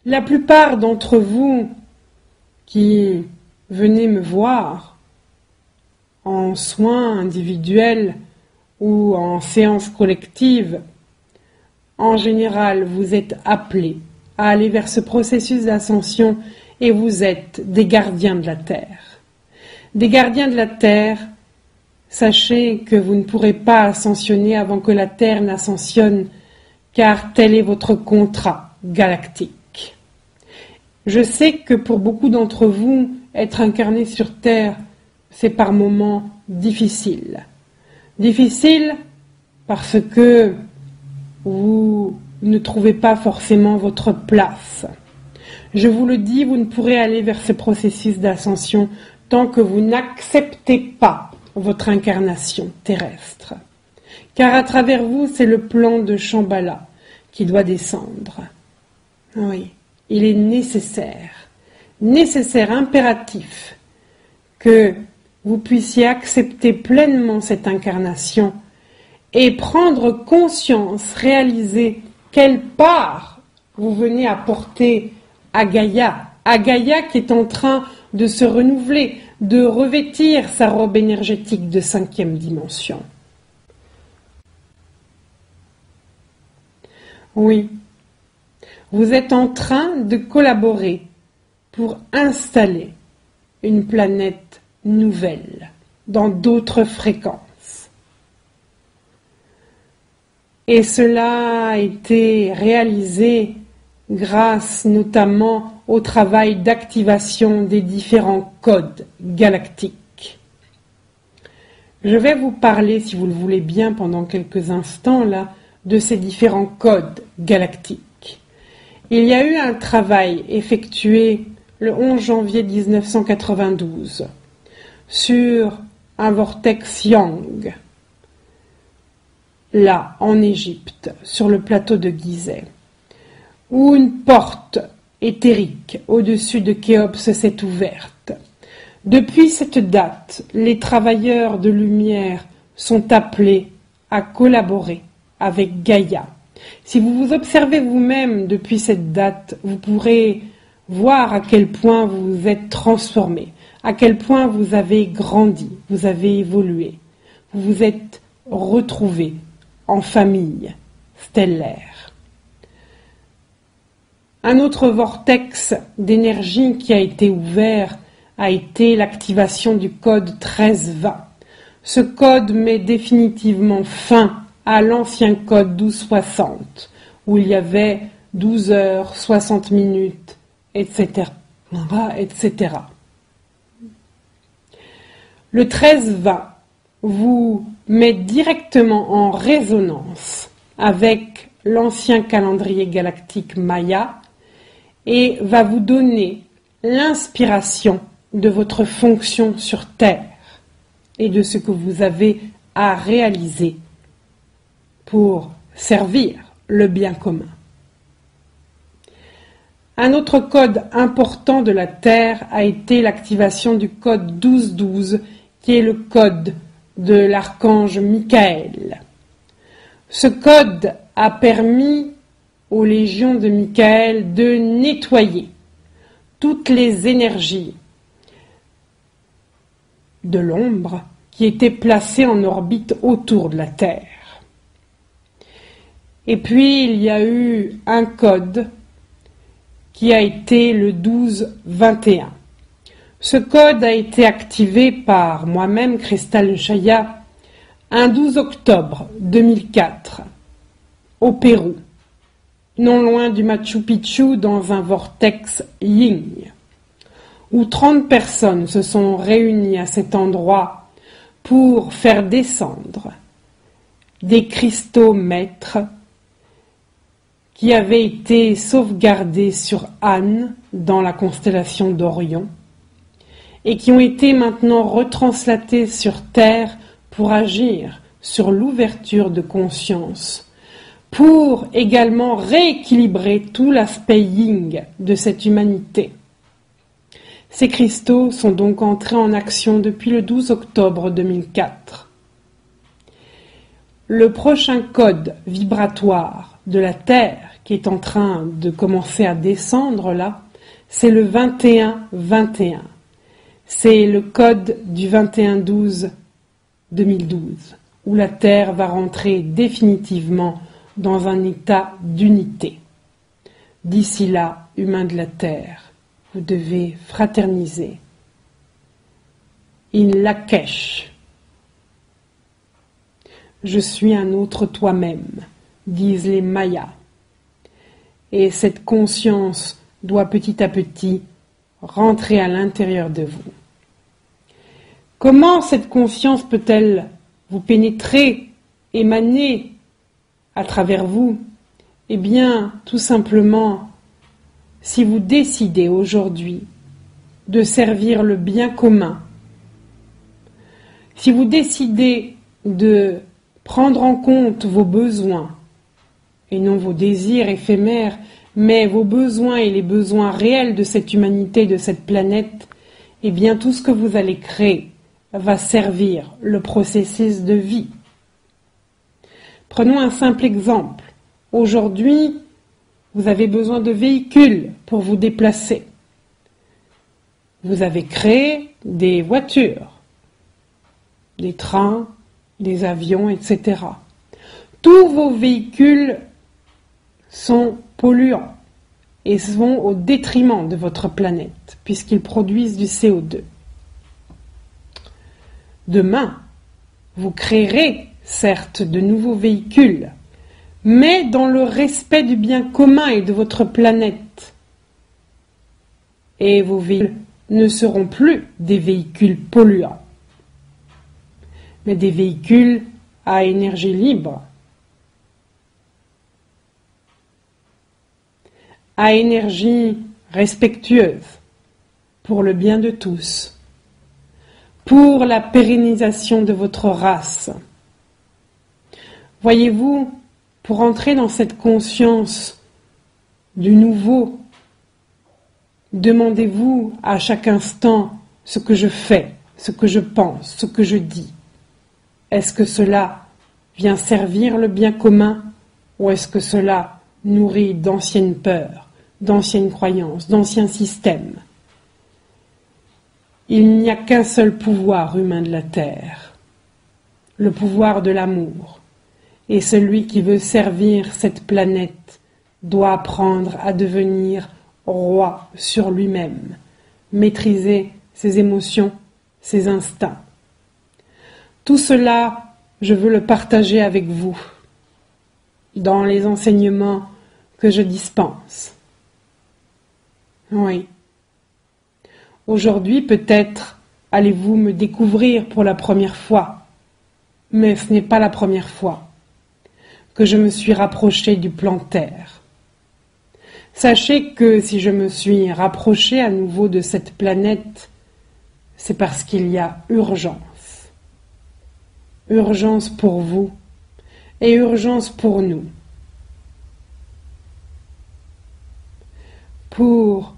La plupart d'entre vous qui venez me voir en soins individuels ou en séance collective, en général, vous êtes appelés à aller vers ce processus d'ascension et vous êtes des gardiens de la Terre. Des gardiens de la Terre, sachez que vous ne pourrez pas ascensionner avant que la Terre n'ascensionne, car tel est votre contrat galactique. Je sais que pour beaucoup d'entre vous, être incarné sur Terre, c'est par moments difficile. Difficile parce que vous ne trouvez pas forcément votre place. Je vous le dis, vous ne pourrez aller vers ce processus d'ascension tant que vous n'acceptez pas votre incarnation terrestre. Car à travers vous, c'est le plan de Shambhala qui doit descendre. Oui, il est nécessaire, impératif, que vous puissiez accepter pleinement cette incarnation et prendre conscience, réaliser quelle part vous venez apporter à Gaïa qui est en train de se renouveler, de revêtir sa robe énergétique de 5e dimension. Oui, vous êtes en train de collaborer pour installer une planète nouvelle dans d'autres fréquences. Et cela a été réalisé grâce notamment au travail d'activation des différents codes galactiques. Je vais vous parler, si vous le voulez bien, pendant quelques instants là, de ces différents codes galactiques. Il y a eu un travail effectué le 11 janvier 1992 sur un vortex Yang, là, en Égypte, sur le plateau de Gizeh, où une porte éthérique au-dessus de Khéops s'est ouverte. Depuis cette date, les travailleurs de lumière sont appelés à collaborer avec Gaïa. Si vous vous observez vous-même depuis cette date, vous pourrez voir à quel point vous vous êtes transformé, à quel point vous avez grandi, vous avez évolué, vous vous êtes retrouvé en famille stellaire. Un autre vortex d'énergie qui a été ouvert a été l'activation du code 1320. Ce code met définitivement fin à l'ancien code 1260, où il y avait 12 heures, 60 minutes, etc. etc. Le 1320 vous met directement en résonance avec l'ancien calendrier galactique Maya et va vous donner l'inspiration de votre fonction sur Terre et de ce que vous avez à réaliser pour servir le bien commun. Un autre code important de la Terre a été l'activation du code 1212, qui est le code de l'archange Michael. Ce code a permis aux légions de Michael de nettoyer toutes les énergies de l'ombre qui étaient placées en orbite autour de la Terre. Et puis il y a eu un code qui a été le 1221. Ce code a été activé par moi-même, Cristal Chaya, un 12 octobre 2004, au Pérou, non loin du Machu Picchu, dans un vortex Yin, où 30 personnes se sont réunies à cet endroit pour faire descendre des cristaux maîtres qui avaient été sauvegardés sur Anne dans la constellation d'Orion et qui ont été maintenant retranslatés sur Terre pour agir sur l'ouverture de conscience, pour également rééquilibrer tout l'aspect yin de cette humanité. Ces cristaux sont donc entrés en action depuis le 12 octobre 2004. Le prochain code vibratoire de la Terre qui est en train de commencer à descendre là, c'est le 21-21. C'est le code du 21-12-2012, où la Terre va rentrer définitivement dans un état d'unité. D'ici là, humains de la Terre, vous devez fraterniser. In Lakesh. Je suis un autre toi-même, disent les Mayas. Et cette conscience doit petit à petit rentrer à l'intérieur de vous. Comment cette conscience peut-elle vous pénétrer, émaner à travers vous? Eh bien, tout simplement, si vous décidez aujourd'hui de servir le bien commun, si vous décidez de prendre en compte vos besoins, et non vos désirs éphémères, mais vos besoins et les besoins réels de cette humanité, de cette planète, eh bien tout ce que vous allez créer va servir le processus de vie. Prenons un simple exemple. Aujourd'hui, vous avez besoin de véhicules pour vous déplacer. Vous avez créé des voitures, des trains, des avions, etc. Tous vos véhicules sont polluants et vont au détriment de votre planète, puisqu'ils produisent du CO2. Demain, vous créerez certes de nouveaux véhicules, mais dans le respect du bien commun et de votre planète. Et vos véhicules ne seront plus des véhicules polluants, mais des véhicules à énergie libre, à énergie respectueuse, pour le bien de tous, pour la pérennisation de votre race. Voyez-vous, pour entrer dans cette conscience du nouveau, demandez-vous à chaque instant ce que je fais, ce que je pense, ce que je dis. Est-ce que cela vient servir le bien commun ou est-ce que cela nourrit d'anciennes peurs, d'anciennes croyances, d'anciens systèmes? Il n'y a qu'un seul pouvoir humain de la Terre, le pouvoir de l'amour. Et celui qui veut servir cette planète doit apprendre à devenir roi sur lui-même, maîtriser ses émotions, ses instincts. Tout cela, je veux le partager avec vous dans les enseignements que je dispense. Oui. Aujourd'hui, peut-être, allez-vous me découvrir pour la première fois, mais ce n'est pas la première fois que je me suis rapproché du plan Terre. Sachez que si je me suis rapproché à nouveau de cette planète, c'est parce qu'il y a urgence. Urgence pour vous et urgence pour nous. Pour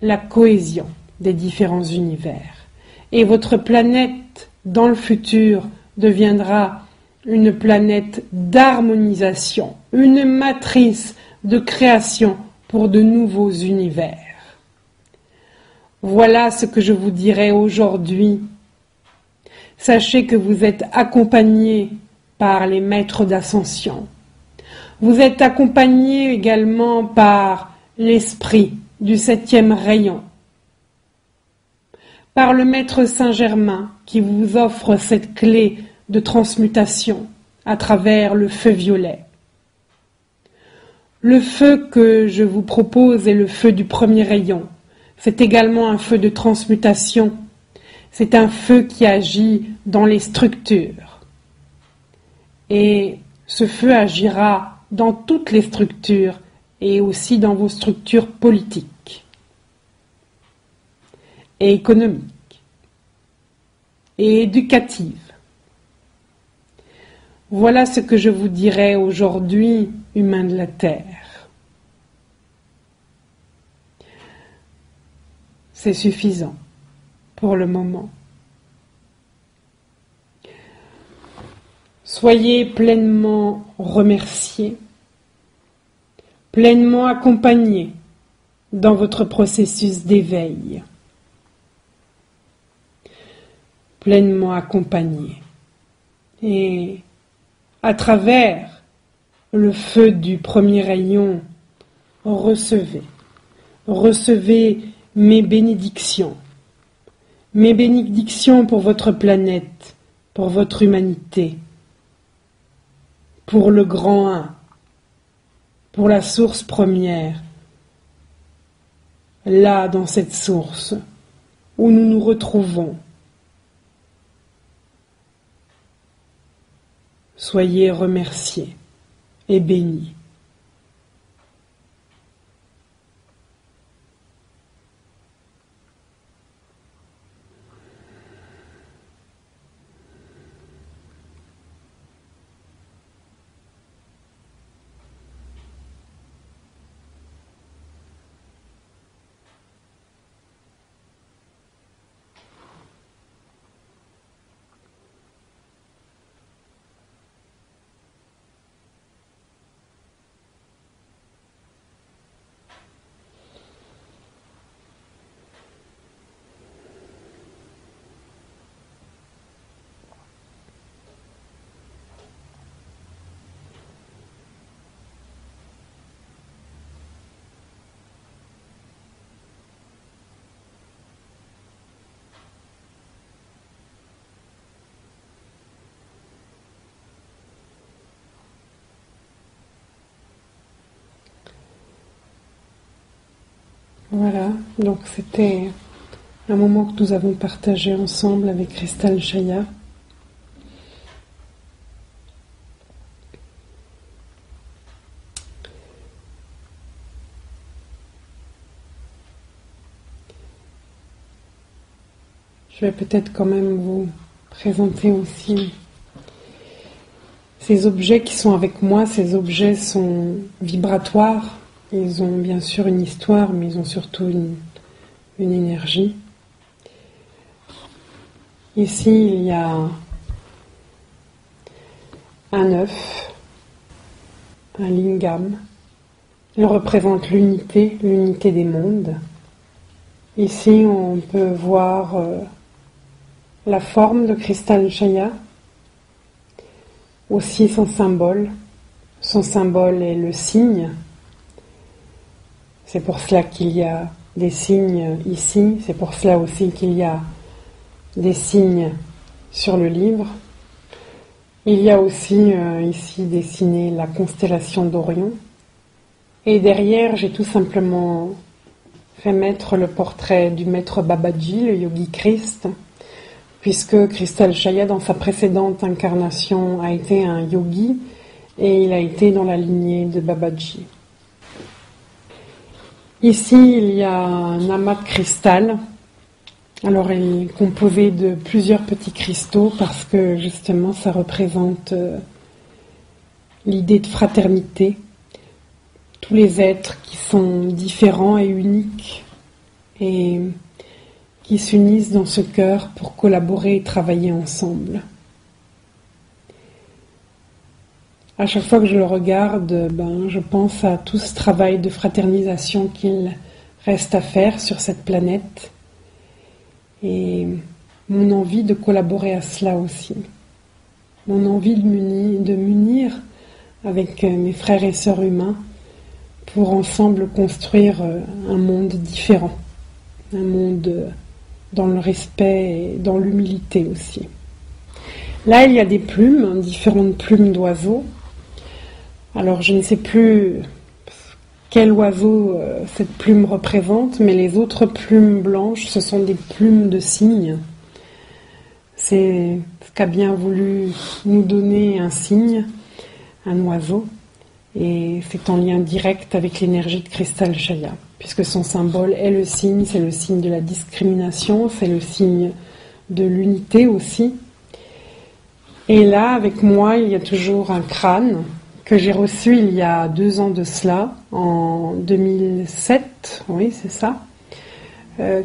la cohésion des différents univers. Et votre planète, dans le futur, deviendra une planète d'harmonisation, une matrice de création pour de nouveaux univers. Voilà ce que je vous dirai aujourd'hui. Sachez que vous êtes accompagnés par les maîtres d'ascension. Vous êtes accompagnés également par l'esprit du 7e rayon, par le maître Saint-Germain qui vous offre cette clé de transmutation à travers le feu violet. Le feu que je vous propose est le feu du 1er rayon. C'est également un feu de transmutation. C'est un feu qui agit dans les structures. Et ce feu agira dans toutes les structures et aussi dans vos structures politiques et économiques et éducatives. Voilà ce que je vous dirai aujourd'hui, humains de la Terre. C'est suffisant pour le moment. Soyez pleinement remerciés pleinement accompagné dans votre processus d'éveil. Pleinement accompagné. Et à travers le feu du premier rayon, recevez mes bénédictions pour votre planète, pour votre humanité, pour le grand un, pour la source première, là dans cette source où nous nous retrouvons. Soyez remerciés et bénis. Voilà, donc c'était un moment que nous avons partagé ensemble avec Kristal Chaya. Je vais peut-être quand même vous présenter aussi ces objets qui sont avec moi. Ces objets sont vibratoires. Ils ont bien sûr une histoire, mais ils ont surtout une énergie. Ici, il y a un œuf, un lingam. Il représente l'unité des mondes. Ici, on peut voir la forme de Kristal Chaya, aussi son symbole. Son symbole est le cygne. C'est pour cela qu'il y a des signes ici, c'est pour cela aussi qu'il y a des signes sur le livre. Il y a aussi ici dessiné la constellation d'Orion. Et derrière, j'ai tout simplement fait mettre le portrait du maître Babaji, le Yogi Christ, puisque Kristal Chaya, dans sa précédente incarnation, a été un yogi et il a été dans la lignée de Babaji. Ici, il y a un amas de cristal. Alors, il est composé de plusieurs petits cristaux parce que, justement, ça représente l'idée de fraternité. Tous les êtres qui sont différents et uniques et qui s'unissent dans ce cœur pour collaborer et travailler ensemble. À chaque fois que je le regarde, je pense à tout ce travail de fraternisation qu'il reste à faire sur cette planète et mon envie de collaborer à cela aussi. Mon envie de m'unir avec mes frères et sœurs humains pour ensemble construire un monde différent, un monde dans le respect et dans l'humilité aussi. Là, il y a des plumes, différentes plumes d'oiseaux. Alors, je ne sais plus quel oiseau cette plume représente, mais les autres plumes blanches, ce sont des plumes de cygne. C'est ce qu'a bien voulu nous donner un cygne, un oiseau, et c'est en lien direct avec l'énergie de Kristal Chaya, puisque son symbole est le cygne, c'est le signe de la discrimination, c'est le signe de l'unité aussi. Et là, avec moi, il y a toujours un crâne, que j'ai reçu il y a 2 ans de cela, en 2007, oui c'est ça.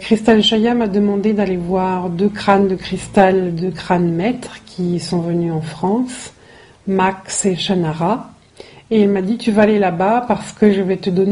Kristal Chaya m'a demandé d'aller voir 2 crânes de cristal, 2 crânes maîtres qui sont venus en France, Max et Shannara, Et il m'a dit tu vas aller là-bas parce que je vais te donner